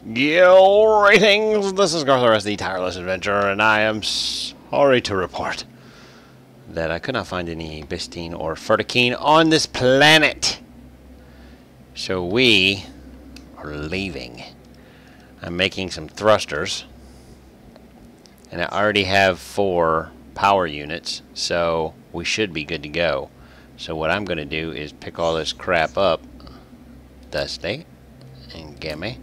Greetings, this is garthrs, the tireless adventurer, and I am sorry to report that I could not find any bistine or ferticine on this planet. So we are leaving. I'm making some thrusters, and I already have 4 power units, so we should be good to go. So what I'm going to do is pick all this crap up, Dusty, and Gimme,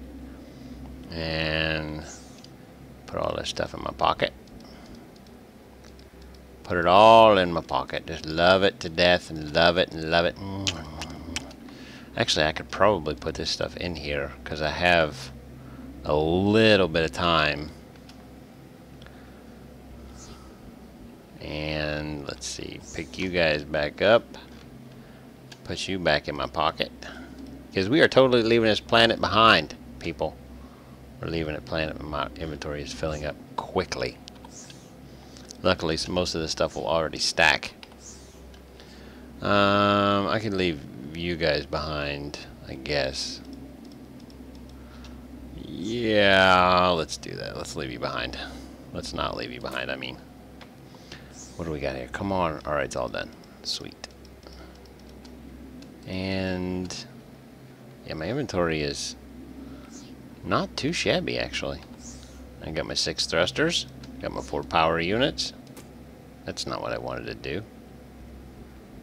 and put all this stuff in my pocket. Put it all in my pocket. Just love it to death and love it and love it. Actually, I could probably put this stuff in here because I have a little bit of time. And let's see, pick you guys back up. Put you back in my pocket. Because we are totally leaving this planet behind, people. We're leaving a planet, and my inventory is filling up quickly. Luckily, most of the stuff will already stack. I can leave you guys behind, I guess. Yeah, let's do that. Let's leave you behind. Let's not leave you behind, I mean. What do we got here? Come on. Alright, it's all done. Sweet. And yeah, my inventory is not too shabby, actually. I got my 6 thrusters. Got my 4 power units. That's not what I wanted to do.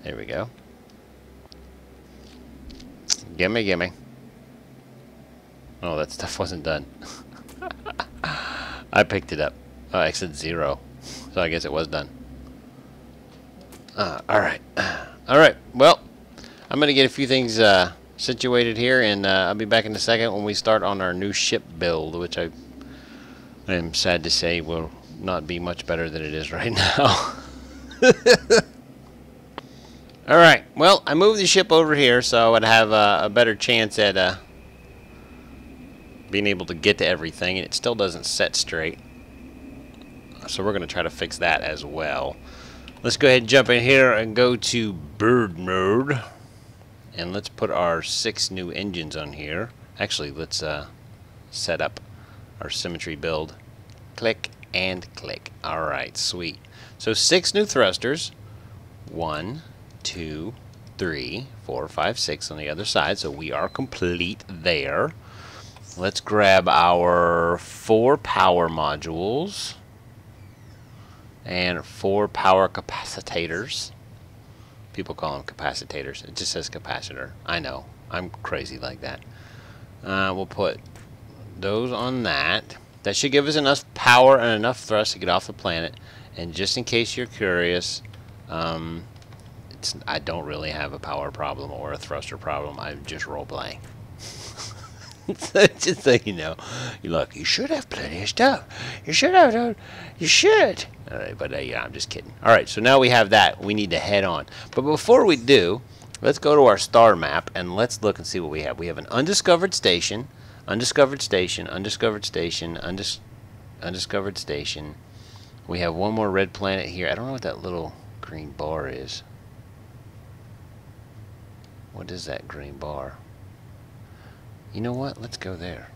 There we go. Gimme, gimme. Oh, that stuff wasn't done. I picked it up. Oh, I said 0. So I guess it was done. Alright. Alright, well, I'm going to get a few things situated here, and I'll be back in a second when we start on our new ship build, which I am sad to say will not be much better than it is right now. Alright, well, I moved the ship over here so I'd have a better chance at being able to get to everything, and it still doesn't set straight. So we're going to try to fix that as well. Let's go ahead and jump in here and go to bird mode. And let's put our 6 new engines on here. Actually, let's set up our symmetry build. Click and click. Alright, sweet. So 6 new thrusters. 1, 2, 3, 4, 5, 6 on the other side. So we are complete there. Let's grab our 4 power modules. And 4 power capacitors. People call them capacitors. It just says capacitor. I know. I'm crazy like that. We'll put those on that. That should give us enough power and enough thrust to get off the planet. And just in case you're curious, I don't really have a power problem or a thruster problem. I'm just role-playing. Just so you know. Look, you should have plenty of stuff. You should have. You should. Alright, but yeah, I'm just kidding. Alright, so now we have that. We need to head on. But before we do, let's go to our star map and let's look and see what we have. We have an undiscovered station, undiscovered station, undiscovered station, undiscovered station. We have one more red planet here. I don't know what that little green bar is. What is that green bar? You know what? Let's go there.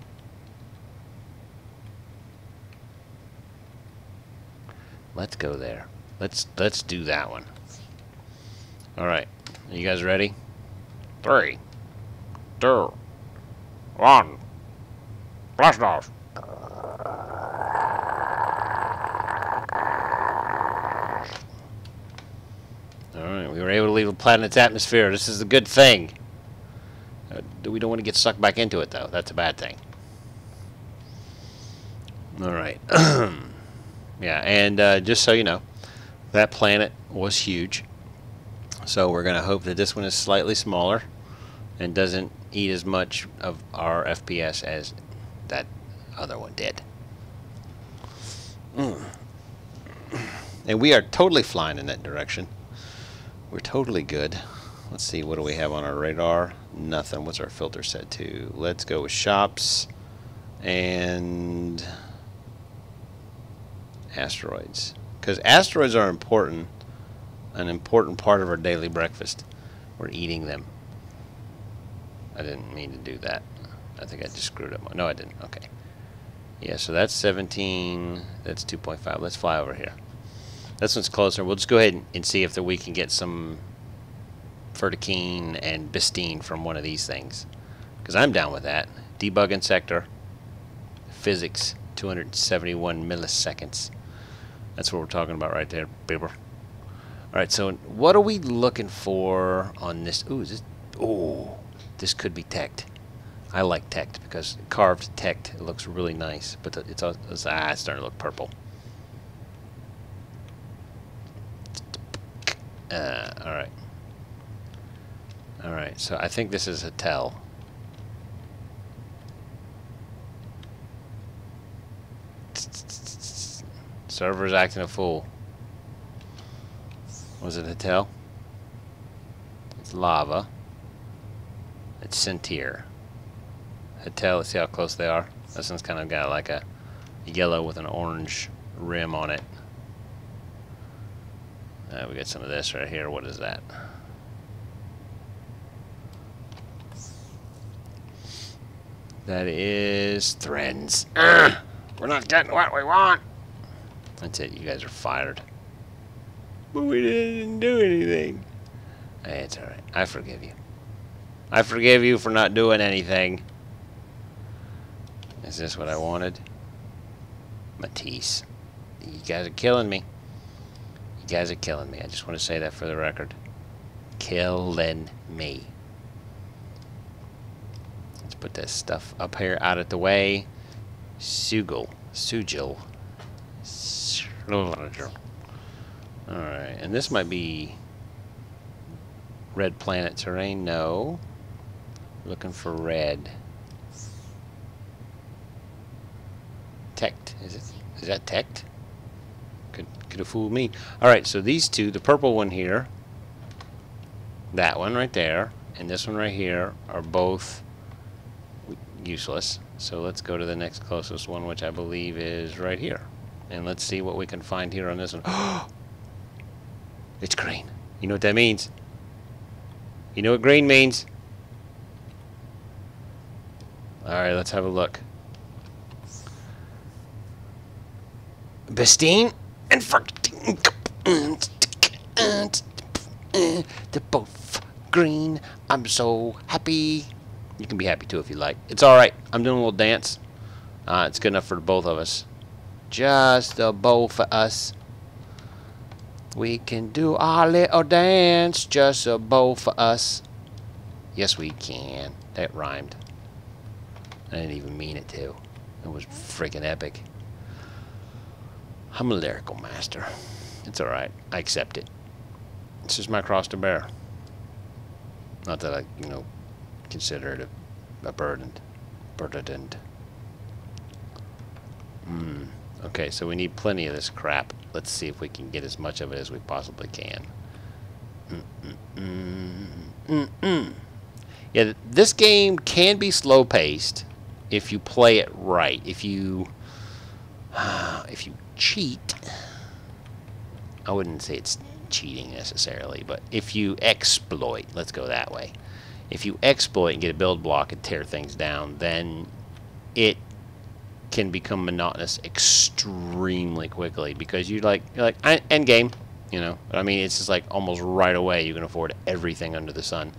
Let's go there. Let's do that one. Alright. Are you guys ready? 3, 2, 1. Blast off. Alright, we were able to leave the planet's atmosphere. This is a good thing. We don't want to get sucked back into it, though. That's a bad thing. Alright. Yeah, and just so you know, that planet was huge. So we're going to hope that this one is slightly smaller and doesn't eat as much of our FPS as that other one did. And we are totally flying in that direction. We're totally good. Let's see, what do we have on our radar? Nothing. What's our filter set to? Let's go with shops and asteroids. Because asteroids are important, an important part of our daily breakfast. We're eating them. I didn't mean to do that. I think I just screwed up. No, I didn't. Okay. Yeah, so that's 17. That's 2.5. Let's fly over here. This one's closer. We'll just go ahead and see if we can get some Fertikine and Bistine from one of these things. Because I'm down with that. Debugging sector. Physics. 271 milliseconds. That's what we're talking about right there, paper. Alright, so what are we looking for on this? Ooh, is this? Oh, this could be teched. I like teched because carved teched, it looks really nice. But it's starting to look purple. Alright. Alright, so I think this is a tell. Server's acting a fool. Was it a tell? It's lava. It's Centier. Hatel, let's see how close they are. This one's kind of got like a yellow with an orange rim on it. We got some of this right here. What is that? That is Threns. We're not getting what we want. That's it. You guys are fired. But we didn't do anything. Hey, it's alright. I forgive you. I forgive you for not doing anything. Is this what I wanted? Matisse. You guys are killing me. You guys are killing me. I just want to say that for the record. Killing me. Let's put this stuff up here out of the way. Sugil. Alright, and this might be red planet terrain. No. Looking for red. Teched. Is that teched? Could have fooled me. Alright, so these two, the purple one here, that one right there, and this one right here are both useless. So let's go to the next closest one, which I believe is right here. And let's see what we can find here on this one. It's green. You know what that means? You know what green means? Alright, let's have a look. Bistine and they're both green. I'm so happy. You can be happy too if you like. It's alright. I'm doing a little dance. It's good enough for both of us. Just the both of us. We can do our little dance. Just the both of us. Yes, we can. That rhymed. I didn't even mean it to. It was freaking epic. I'm a lyrical master. It's alright. I accept it. It's just my cross to bear. Not that I, consider it a burden. Okay, so we need plenty of this crap. Let's see if we can get as much of it as we possibly can. Yeah, this game can be slow-paced if you play it right. If you cheat, I wouldn't say it's cheating necessarily, but if you exploit, let's go that way. If you exploit and get a build block and tear things down, then it can become monotonous extremely quickly because you're like end game, I mean, it's just like almost right away you can afford everything under the sun.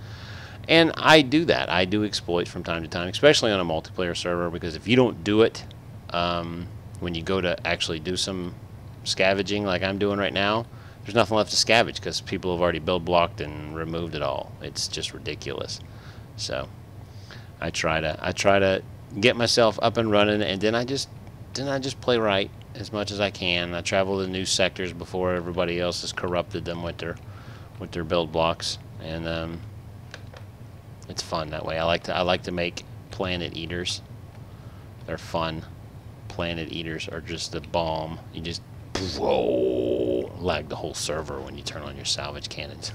And I do that. I do exploit from time to time, especially on a multiplayer server, because if you don't do it when you go to actually do some scavenging like I'm doing right now, there's nothing left to scavenge because people have already build blocked and removed it all. It's just ridiculous. So I try to get myself up and running, and then I just play right as much as I can. I travel to new sectors before everybody else has corrupted them with their build blocks, and it's fun that way. I like to make planet eaters. They're fun. Planet eaters are just the bomb. You just lag the whole server when you turn on your salvage cannons.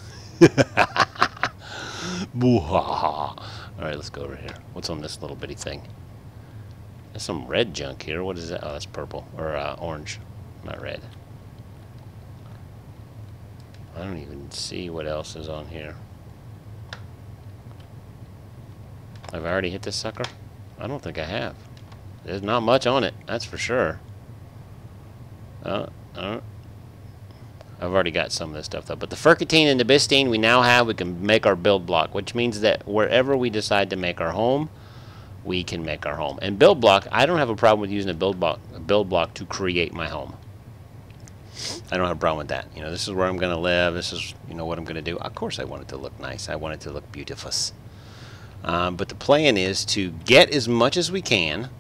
Boo-ha-ha. Alright, let's go over here. What's on this little bitty thing? There's some red junk here. What is that? Oh, that's purple. Or orange. Not red. I don't even see what else is on here. Have I already hit this sucker? I don't think I have. There's not much on it, that's for sure. I've already got some of this stuff though. But the Ferkatine and the Bistine we now have, we can make our build block, which means that wherever we decide to make our home, we can make our home. And build block, I don't have a problem with using a build block to create my home. I don't have a problem with that. You know, this is where I'm going to live. This is, you know, what I'm going to do. Of course I want it to look nice. I want it to look beautiful. But the plan is to get as much as we can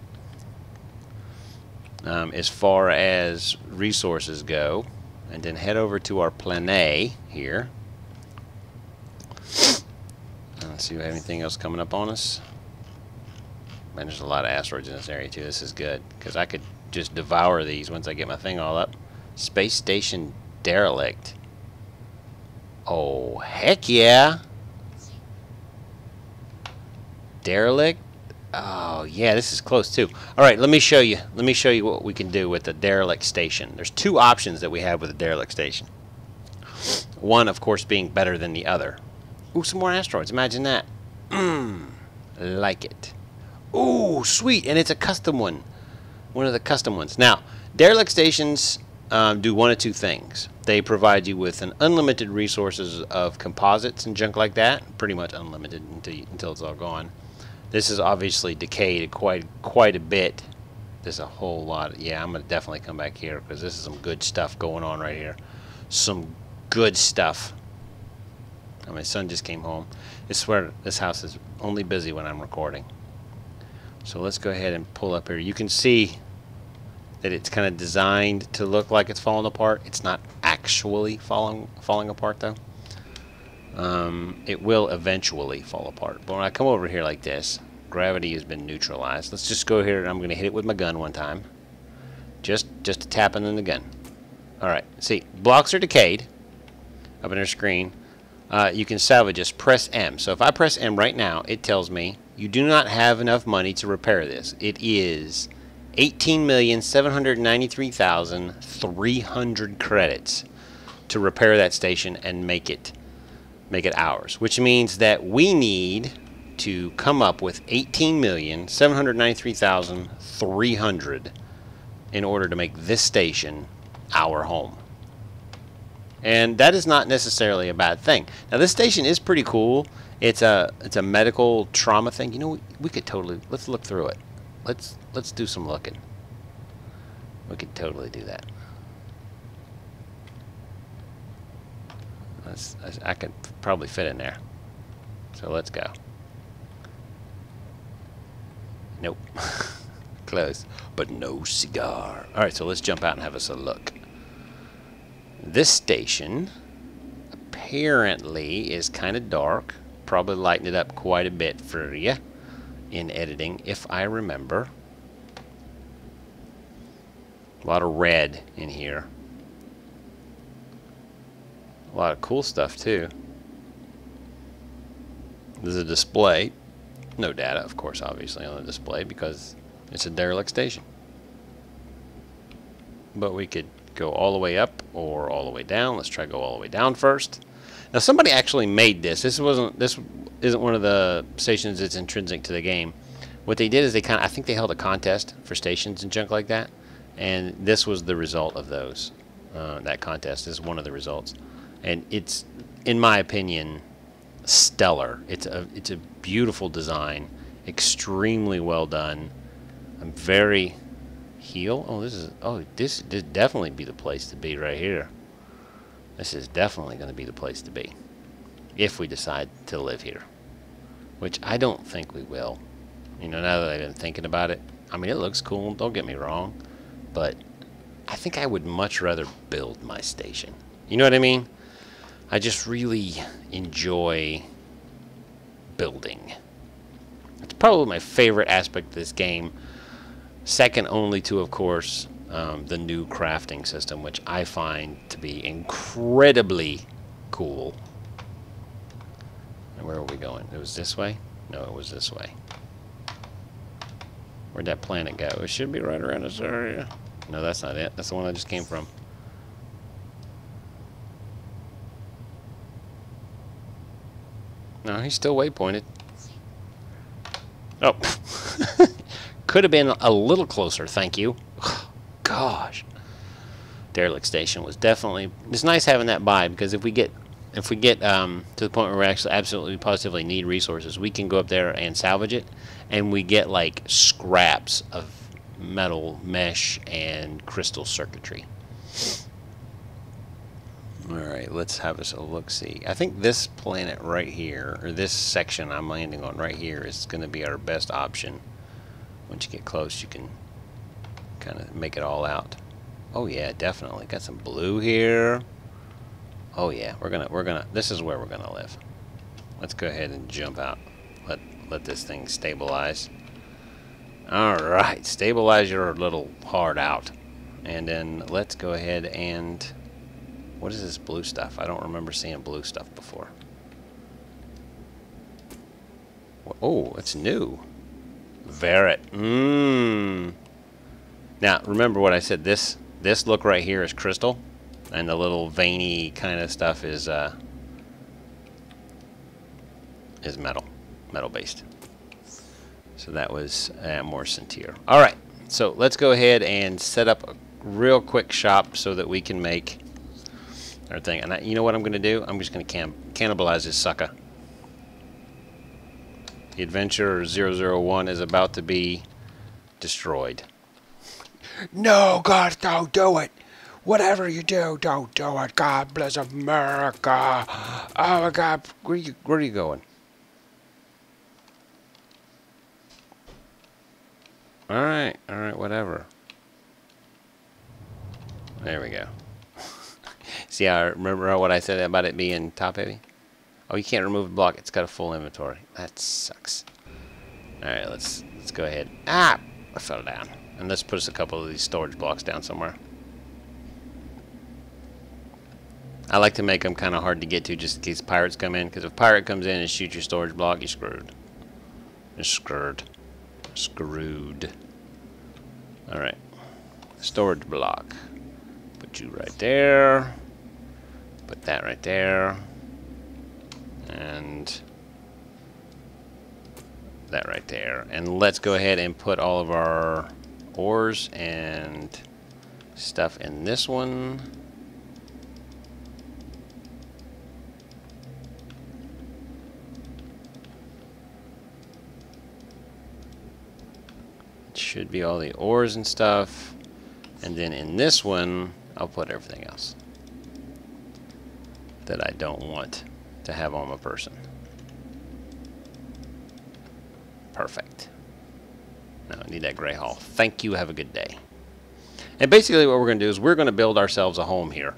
as far as resources go, and then head over to our planet here. Let's see if we have anything else coming up on us. Man, there's a lot of asteroids in this area too. This is good, because I could just devour these once I get my thing all up. Space Station Derelict. Oh, heck yeah. Derelict. Oh, yeah, this is close too. All right, let me show you. Let me show you what we can do with the derelict station. There's two options that we have with the derelict station. One, of course, being better than the other. Ooh, some more asteroids. Imagine that. Like it. Ooh, sweet, and it's a custom one. One of the custom ones. Now, derelict stations do one of two things. They provide you with an unlimited resources of composites and junk like that. Pretty much unlimited until it's all gone. This is obviously decayed quite a bit. There's a whole lot. Yeah, I'm going to definitely come back here because this is some good stuff going on right here. Some good stuff. Oh, my son just came home. I swear this house is only busy when I'm recording. So let's go ahead and pull up here. You can see that it's kind of designed to look like it's falling apart. It's not actually falling apart though. It will eventually fall apart. But when I come over here like this, gravity has been neutralized. Let's just go here and I'm going to hit it with my gun one time. Just a tapping in the gun. Alright, see, blocks are decayed up in our screen. You can salvage, just press M. So if I press M right now, it tells me you do not have enough money to repair this. It is 18,793,300 credits to repair that station and make it ours, which means that we need to come up with 18,793,300 in order to make this station our home. And that is not necessarily a bad thing. Now this station is pretty cool. It's a medical trauma thing. You know, we could totally, let's look through it. Let's do some looking. We could totally do that. I could probably fit in there. So let's go. Nope. Close. But no cigar. Alright, so let's jump out and have us a look. This station apparently is kind of dark. Probably lighten it up quite a bit for you in editing, if I remember. A lot of red in here. A lot of cool stuff too. There's a display. No data, of course, obviously on the display because it's a derelict station. But we could go all the way up or all the way down. Let's try go all the way down first. Now somebody actually made this. This isn't one of the stations that's intrinsic to the game. What they did is I think they held a contest for stations and junk like that, and this was the result of those. That contest is one of the results. And it's, in my opinion, stellar. It's a beautiful design, extremely well done. I'm very this would definitely be the place to be right here. This is definitely going to be the place to be if we decide to live here, which I don't think we will. You know, now that I've been thinking about it, I mean, it looks cool. Don't get me wrong, but I think I would much rather build my station. You know what I mean? I just really enjoy building. It's probably my favorite aspect of this game, second only to, of course, the new crafting system, which I find to be incredibly cool. And where are we going? It was this way? No, it was this way. Where'd that planet go? It should be right around this area. No, that's not it. That's the one I just came from. No, he's still waypointed. Oh. Could have been a little closer, thank you. Gosh. Derelict station was definitely... It's nice having that by, because if we get to the point where we actually absolutely positively need resources, we can go up there and salvage it, and we get like scraps of metal mesh and crystal circuitry. Alright, let's have us a look-see. I think this planet right here, or this section I'm landing on right here, is going to be our best option. Once you get close, you can kind of make it all out. Oh yeah, definitely. Got some blue here. Oh yeah, this is where we're gonna live. Let's go ahead and jump out. Let this thing stabilize. Alright, stabilize your little heart out. And then let's go ahead and... What is this blue stuff? I don't remember seeing blue stuff before. Oh, it's new. Verret. Now, remember what I said. This look right here is crystal. And the little veiny kind of stuff is metal based. So that was more Centier. All right, so let's go ahead and set up a real quick shop so that we can make our thing. And you know what I'm going to do? I'm just going to cannibalize this sucker. The Adventurer 001 is about to be destroyed. No, God, don't do it. Whatever you do, don't do it. God bless America. Oh my God, where are you going? All right, whatever. There we go. See, I remember what I said about it being top heavy. Oh, you can't remove a block. It's got a full inventory. That sucks. All right, let's go ahead. Ah, I fell down. And let's put us a couple of these storage blocks down somewhere. I like to make them kind of hard to get to just in case pirates come in. Because if a pirate comes in and shoots your storage block, you're screwed. You're screwed. Screwed. Alright. Storage block. Put you right there. Put that right there. And that right there. And let's go ahead and put all of our ores and stuff in this one. Should be all the ores and stuff. And then in this one, I'll put everything else that I don't want to have on my person. Perfect. No, I need that gray hull. Thank you. Have a good day. And basically what we're going to do is we're going to build ourselves a home here.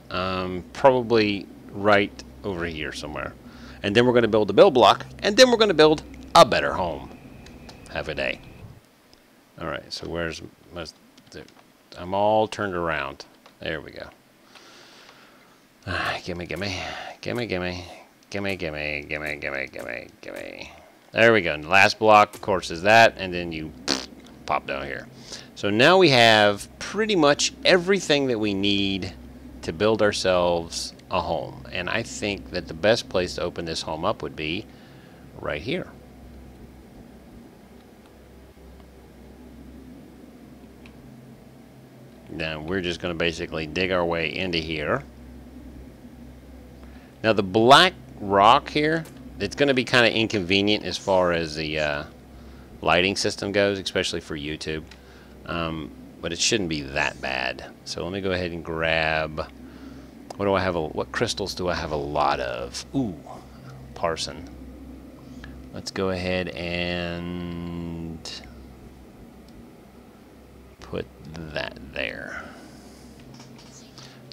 Probably right over here somewhere. And then we're going to build a build block. And then we're going to build a better home. Have a day. Alright, so where's I'm all turned around. There we go. Gimme. There we go. And the last block, of course, is that, and then you pop down here. So now we have pretty much everything that we need to build ourselves a home. And I think that the best place to open this home up would be right here. Then we're just going to basically dig our way into here. Now the black rock here, it's going to be kind of inconvenient as far as the lighting system goes, especially for YouTube. But it shouldn't be that bad. So let me go ahead and grab... What do I have? What crystals do I have a lot of? Ooh, Parson. Let's go ahead and put that there.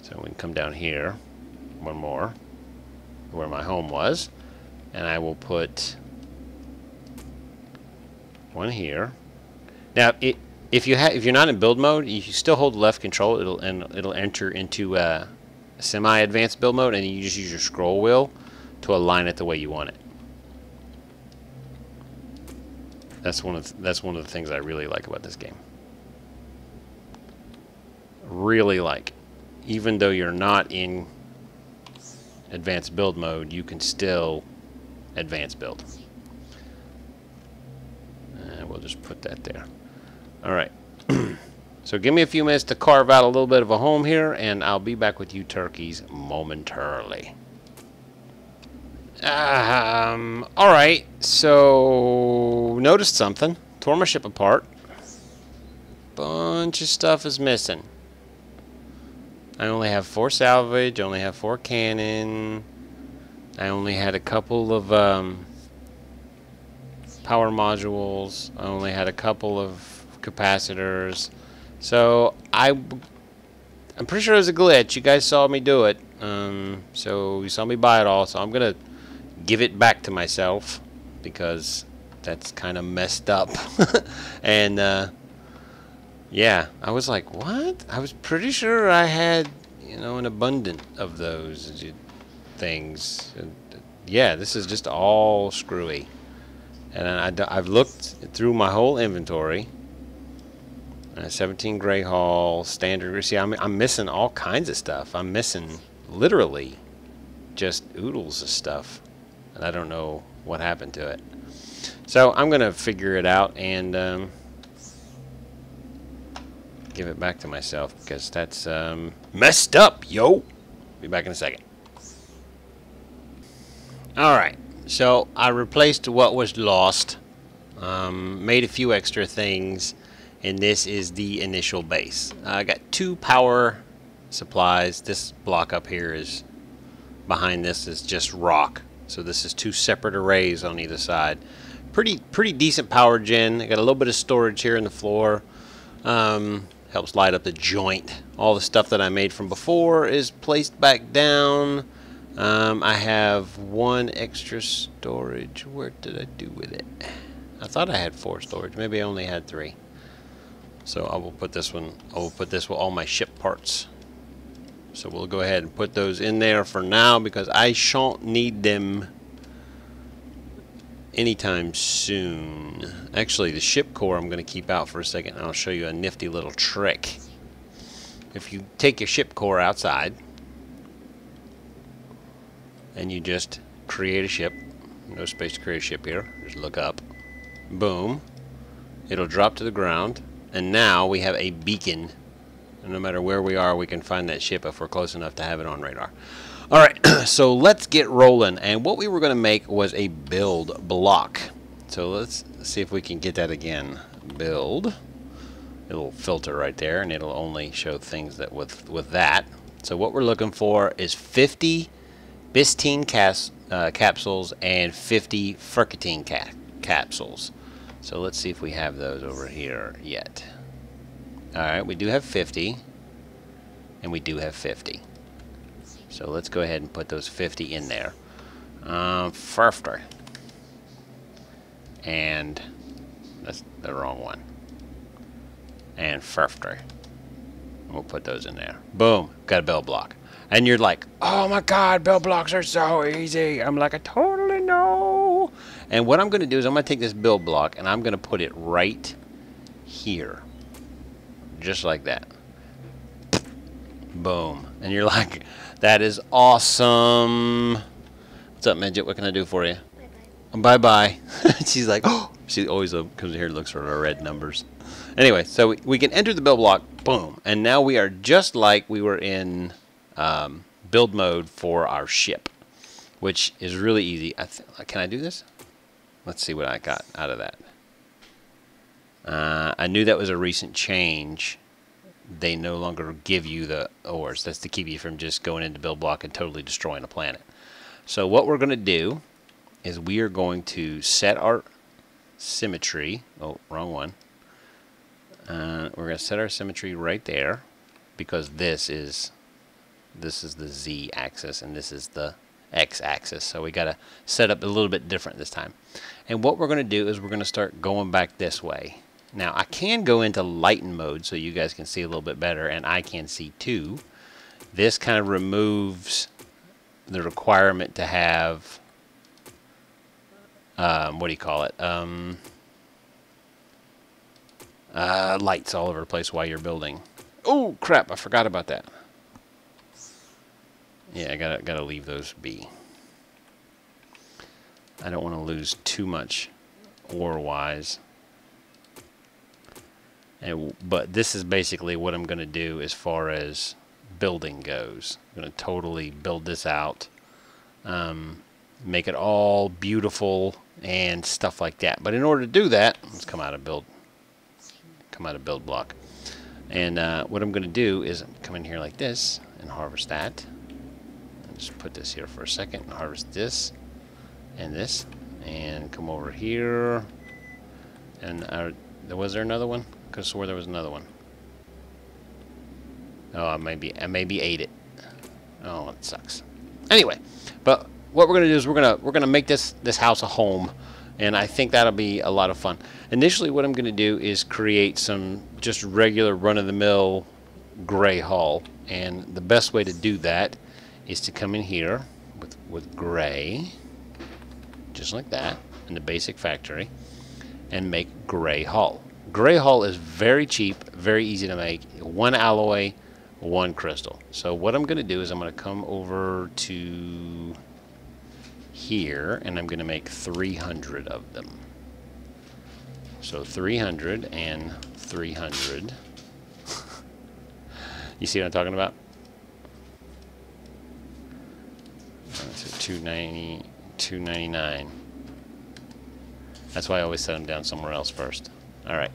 So we can come down here, one more, where my home was, and I will put one here. Now, if you're not in build mode, you still hold left control. It'll enter into semi-advanced build mode, and you just use your scroll wheel to align it the way you want it. That's one of the things I really like about this game. Really like. Even though you're not in advanced build mode, you can still advance build. And we'll just put that there. Alright. So give me a few minutes to carve out a little bit of a home here, and I'll be back with you turkeys momentarily. Alright, so noticed something. Tore my ship apart. Bunch of stuff is missing. I only have 4 salvage, only have 4 cannon. I only had a couple of power modules. I only had a couple of capacitors. So I'm pretty sure it was a glitch. You guys saw me do it. So you saw me buy it all. So I'm gonna give it back to myself because that's kind of messed up. And yeah, I was like, what? I was pretty sure I had, you know, an abundance of those things. Yeah, this is just all screwy. And I've looked through my whole inventory. 17 Grey Hall, standard. See, I'm missing all kinds of stuff. I'm missing literally just oodles of stuff. And I don't know what happened to it. So I'm going to figure it out and give it back to myself because that's messed up, yo. Be back in a second. Alright, so I replaced what was lost, made a few extra things, and this is the initial base. I got 2 power supplies. This block up here is, behind this is just rock. So this is 2 separate arrays on either side. Pretty decent power gen. I got a little bit of storage here in the floor. Helps light up the joint. All the stuff that I made from before is placed back down. I have 1 extra storage. Where did I do with it? I thought I had 4 storage. Maybe I only had 3. So I will put this one. I will put this with all my ship parts. So we'll go ahead and put those in there for now because I shan't need them anytime soon. Actually, the ship core I'm going to keep out for a second, and I'll show you a nifty little trick. If you take your ship core outside and you just create a ship, no space to create a ship here, just look up, boom, it'll drop to the ground, and now we have a beacon, and no matter where we are we can find that ship if we're close enough to have it on radar. Alright, so let's get rolling, and what we were going to make was a build block. So let's see if we can get that again. Build. It'll filter right there, and it'll only show things that with that. So what we're looking for is 50 Bistine capsules and 50 Ferkatine capsules. So let's see if we have those over here yet. Alright, we do have 50, and we do have 50. So let's go ahead and put those 50 in there. Furfter. And that's the wrong one. And Furfter. We'll put those in there. Boom. Got a build block. And you're like, oh my god, build blocks are so easy. I'm like, I totally know. And what I'm going to do is I'm going to take this build block and I'm going to put it right here. Just like that. Boom. And you're like, that is awesome. What's up, Midget? What can I do for you? Bye-bye. She's like, oh. She always comes here and looks for our red numbers. Anyway, so we can enter the build block. Boom. And now we are just like we were in build mode for our ship, which is really easy. Can I do this? Let's see what I got out of that. I knew that was a recent change. They no longer give you the ores. That's to keep you from just going into build block and totally destroying a planet. So what we're going to do is we are going to set our symmetry. Oh, wrong one. We're going to set our symmetry right there because this is the Z axis and this is the X axis. So we got to set up a little bit different this time. And what we're going to do is we're going to start going back this way. Now I can go into lighten mode so you guys can see a little bit better, and I can see too. This kind of removes the requirement to have what do you call it? Lights all over the place while you're building. Oh crap! I forgot about that. Yeah, I gotta leave those be. I don't want to lose too much ore-wise. But this is basically what I'm going to do as far as building goes. I'm going to totally build this out, make it all beautiful and stuff like that. But in order to do that, let's come out of build block. And what I'm going to do is come in here like this and harvest that. And just put this here for a second and harvest this and this. And come over here. And was there another one? I could have swore there was another one. Oh, I maybe ate it. Oh, it sucks. Anyway, but what we're gonna do is we're gonna make this house a home, and I think that'll be a lot of fun. Initially, what I'm gonna do is create some just regular run-of-the-mill gray hull, and the best way to do that is to come in here with gray, just like that, in the basic factory, and make gray hull. Gray hull is very cheap, very easy to make. 1 alloy, 1 crystal. So what I'm going to do is I'm going to come over to here, and I'm going to make 300 of them. So 300 and 300. You see what I'm talking about? So 290, 299. That's why I always set them down somewhere else first. All right.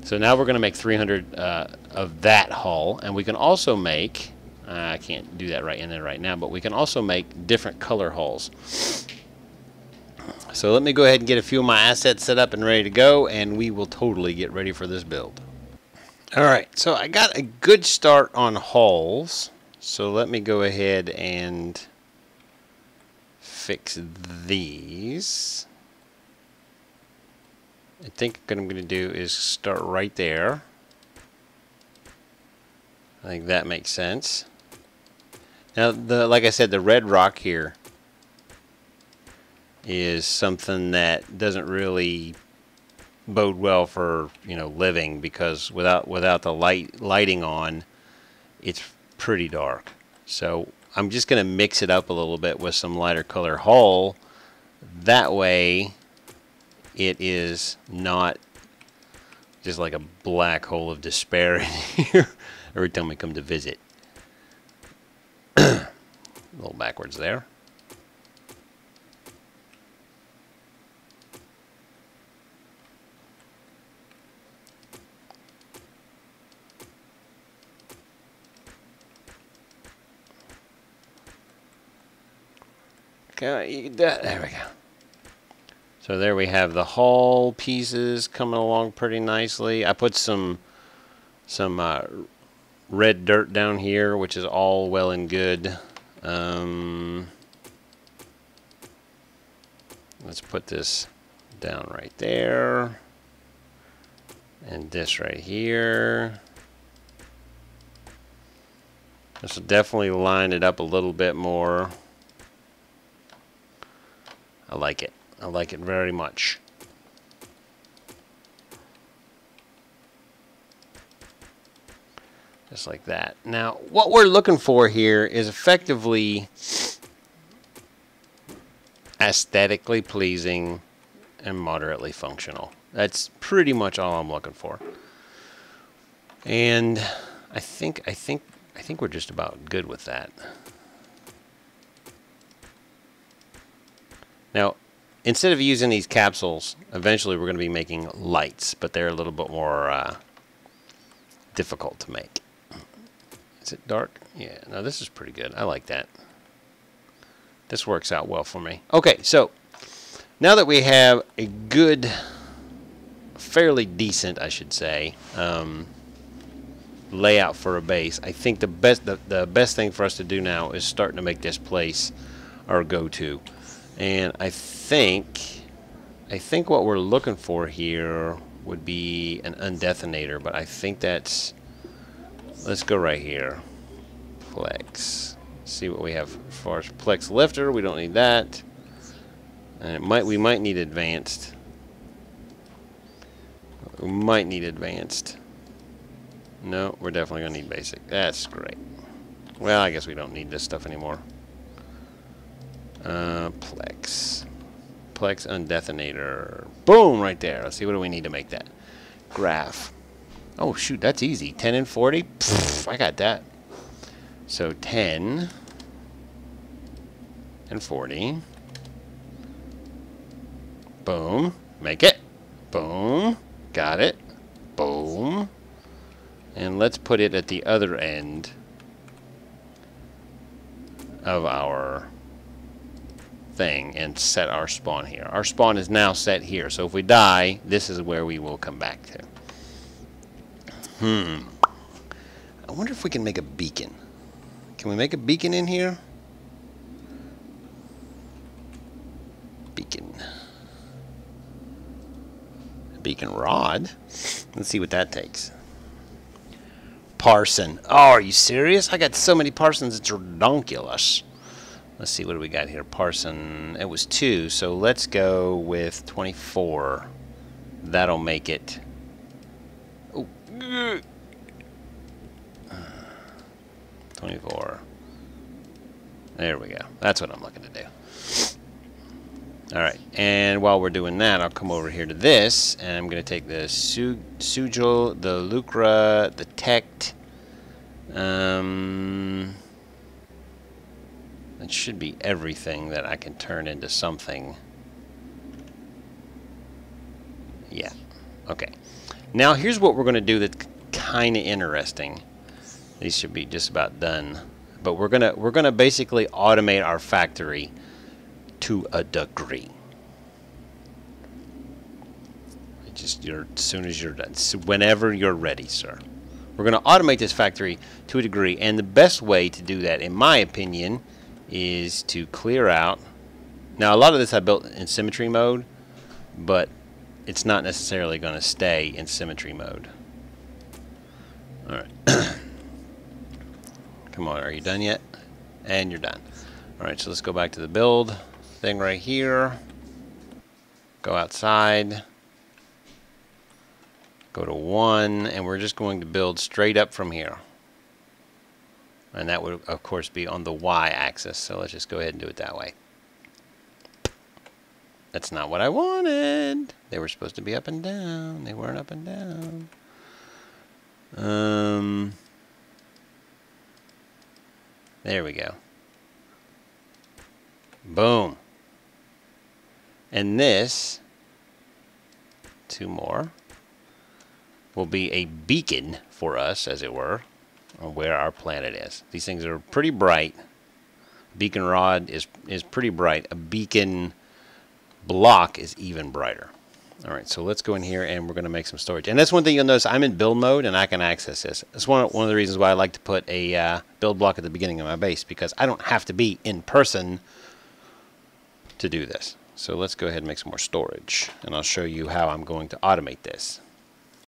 So now we're going to make 300 of that hull, and we can also make, I can't do that right in there right now, but we can also make different color hulls. So let me go ahead and get a few of my assets set up and ready to go, and we will totally get ready for this build. All right, so I got a good start on hulls, so let me go ahead and fix these. I think what I'm going to do is start right there. I think that makes sense. Now, like I said, the red rock here is something that doesn't really bode well for, you know, living, because without the lighting on, it's pretty dark. So I'm just going to mix it up a little bit with some lighter color hull. That way, it is not just like a black hole of despair in here every time we come to visit. A little backwards there. Okay, you get that. There we go. So there we have the hull pieces coming along pretty nicely. I put some red dirt down here, which is all well and good. Let's put this down right there, and this right here. This will definitely line it up a little bit more. I like it. I like it very much. Just like that. Now, what we're looking for here is effectively aesthetically pleasing and moderately functional. That's pretty much all I'm looking for. And I think we're just about good with that. Now, instead of using these capsules, eventually we're going to be making lights, but they're a little bit more difficult to make. Is it dark? Yeah, no, this is pretty good. I like that. This works out well for me. Okay, so now that we have a good, fairly decent, I should say, layout for a base, I think the best thing for us to do now is starting to make this place our go-to. And I think what we're looking for here would be an undetonator, but I think that's, let's go right here. Plex. See what we have as far as Plex lifter. We don't need that. And we might need advanced. We might need advanced. No, we're definitely gonna need basic. That's great. Well, I guess we don't need this stuff anymore. Plex undetonator. Boom, right there. Let's see, what do we need to make that? Graph. Oh, shoot, that's easy. 10 and 40? Pfft, I got that. So 10 and 40. Boom. Make it. Boom. Got it. Boom. And let's put it at the other end of our thing and set our spawn here. Our spawn is now set here. So if we die, this is where we will come back to. I wonder if we can make a beacon. Can we make a beacon in here? Beacon. A beacon rod. Let's see what that takes. Parson. Oh, are you serious? I got so many parsons, it's redonkulous. Let's see, what do we got here? Parson. It was 2, so let's go with 24. That'll make it. Oh. 24. There we go. That's what I'm looking to do. Alright, and while we're doing that, I'll come over here to this, and I'm going to take the Sujal, the Lucra, the Tect. That should be everything that I can turn into something. Yeah. Okay. Now here's what we're going to do that's kind of interesting. These should be just about done. But we're gonna basically automate our factory to a degree. Just as soon as you're done, so whenever you're ready, sir. We're gonna automate this factory to a degree, and the best way to do that, in my opinion, is to clear out. Now, a lot of this I built in symmetry mode, but it's not necessarily going to stay in symmetry mode. All right. Come on, are you done yet? And you're done. All right, so let's go back to the build thing right here. Go outside. Go to 1, and we're just going to build straight up from here. And that would, of course, be on the y-axis. So let's just go ahead and do it that way. That's not what I wanted. They were supposed to be up and down. They weren't up and down. There we go. Boom. And this, 2 more, will be a beacon for us, as it were, on where our planet is. These things are pretty bright. Beacon rod is pretty bright. A beacon block is even brighter. All right, so let's go in here and we're going to make some storage. And that's one thing you'll notice. I'm in build mode and I can access this. That's one of the reasons why I like to put a build block at the beginning of my base, because I don't have to be in person to do this. So let's go ahead and make some more storage, and I'll show you how I'm going to automate this.